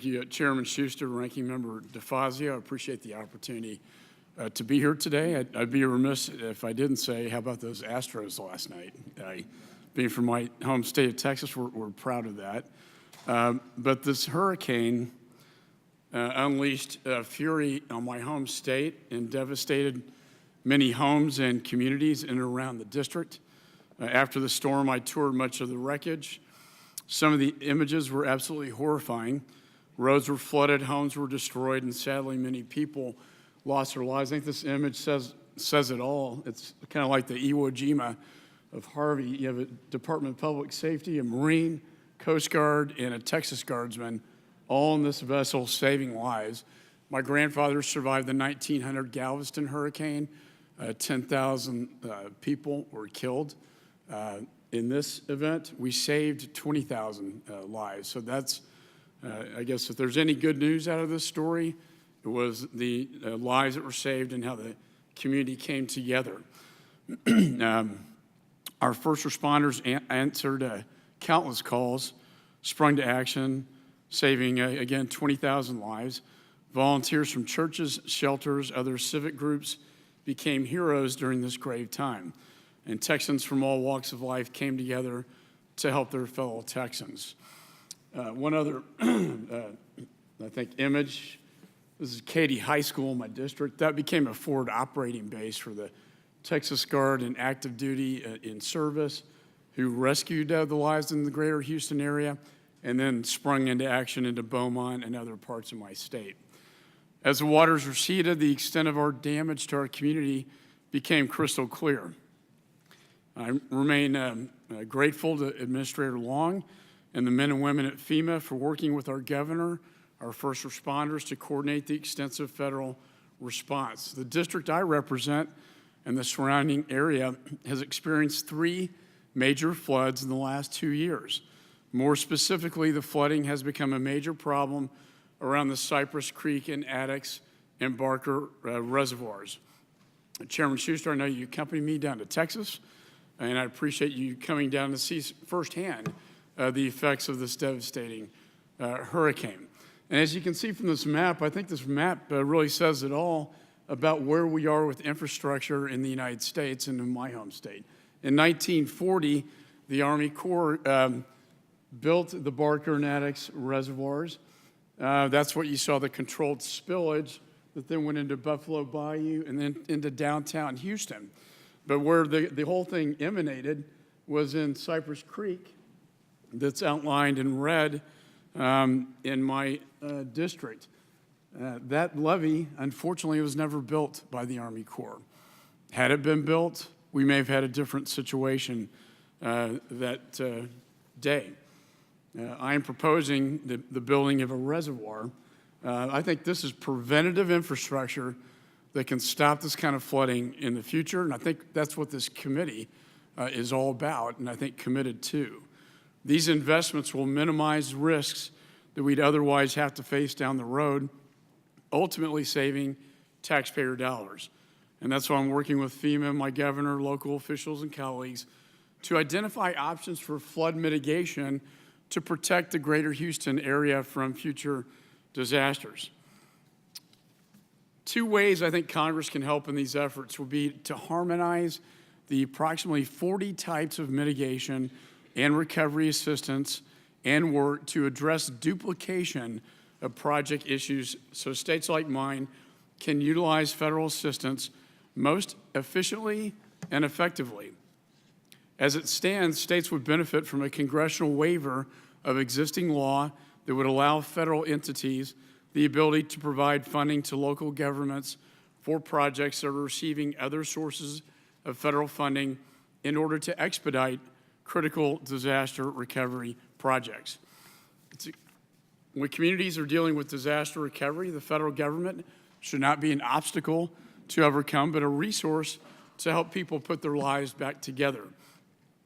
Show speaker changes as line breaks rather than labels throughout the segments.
Thank you, Chairman Schuster, Ranking Member DeFazio. I appreciate the opportunity to be here today. I'd be remiss if I didn't say, how about those Astros last night? Being from my home state of Texas, we're proud of that. But this hurricane unleashed fury on my home state and devastated many homes and communities in and around the district. After the storm, I toured much of the wreckage. Some of the images were absolutely horrifying. Roads were flooded, homes were destroyed, and sadly, many people lost their lives. I think this image says it all. It's kind of like the Iwo Jima of Harvey. You have a Department of Public Safety, a Marine, Coast Guard, and a Texas Guardsman, all in this vessel saving lives. My grandfather survived the 1900 Galveston hurricane. 10,000 people were killed. In this event, we saved 20,000 lives. So that's, I guess, if there's any good news out of this story, it was the lives that were saved and how the community came together. Our first responders answered countless calls, sprung to action, saving, again, 20,000 lives. Volunteers from churches, shelters, other civic groups became heroes during this grave time. And Texans from all walks of life came together to help their fellow Texans. One other, I think, image. This is Katy High School in my district. That became a forward operating base for the Texas Guard and active duty in service who rescued the lives in the greater Houston area and then sprung into action into Beaumont and other parts of my state. As the waters receded, the extent of our damage to our community became crystal clear. I remain grateful to Administrator Long and the men and women at FEMA for working with our governor, our first responders to coordinate the extensive federal response. The district I represent and the surrounding area has experienced 3 major floods in the last 2 years. More specifically, the flooding has become a major problem around the Cypress Creek and Addicks and Barker reservoirs. Chairman Schuster, I know you accompanied me down to Texas, and I appreciate you coming down to see firsthand the effects of this devastating hurricane. And as you can see from this map, I think this map really says it all about where we are with infrastructure in the United States and in my home state. In 1940, the Army Corps built the Barker and Addicks reservoirs. That's what you saw, the controlled spillage that then went into Buffalo Bayou and then into downtown Houston. But where the whole thing emanated was in Cypress Creek, that's outlined in red in my district. That levee, unfortunately, was never built by the Army Corps. Had it been built, we may have had a different situation that day. I am proposing the building of a reservoir. I think this is preventative infrastructure that can stop this kind of flooding in the future, and I think that's what this committee is all about, and I think committed to. These investments will minimize risks that we'd otherwise have to face down the road, ultimately saving taxpayer dollars. And that's why I'm working with FEMA, my governor, local officials, and colleagues to identify options for flood mitigation to protect the greater Houston area from future disasters. 2 ways I think Congress can help in these efforts will be to harmonize the approximately 40 types of mitigation and recovery assistance and work to address duplication of project issues so states like mine can utilize federal assistance most efficiently and effectively. As it stands, states would benefit from a congressional waiver of existing law that would allow federal entities the ability to provide funding to local governments for projects that are receiving other sources of federal funding in order to expedite critical disaster recovery projects. When communities are dealing with disaster recovery, the federal government should not be an obstacle to overcome, but a resource to help people put their lives back together.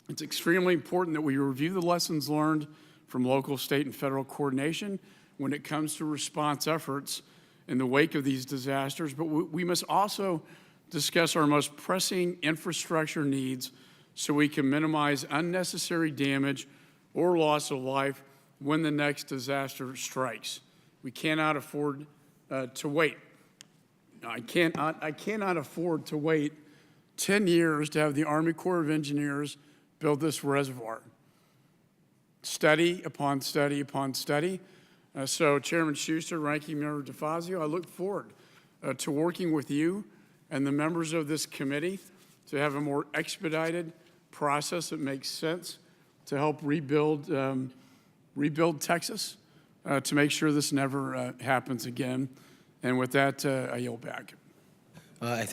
It's extremely important that we review the lessons learned from local, state, and federal coordination when it comes to response efforts in the wake of these disasters, but we must also discuss our most pressing infrastructure needs so we can minimize unnecessary damage or loss of life when the next disaster strikes. We cannot afford to wait. I cannot afford to wait 10 years to have the Army Corps of Engineers build this reservoir. Study upon study upon study. So Chairman Schuster, Ranking Member DeFazio, I look forward to working with you and the members of this committee to have a more expedited process that makes sense to help rebuild Texas, to make sure this never happens again. And with that, I yield back.
I thank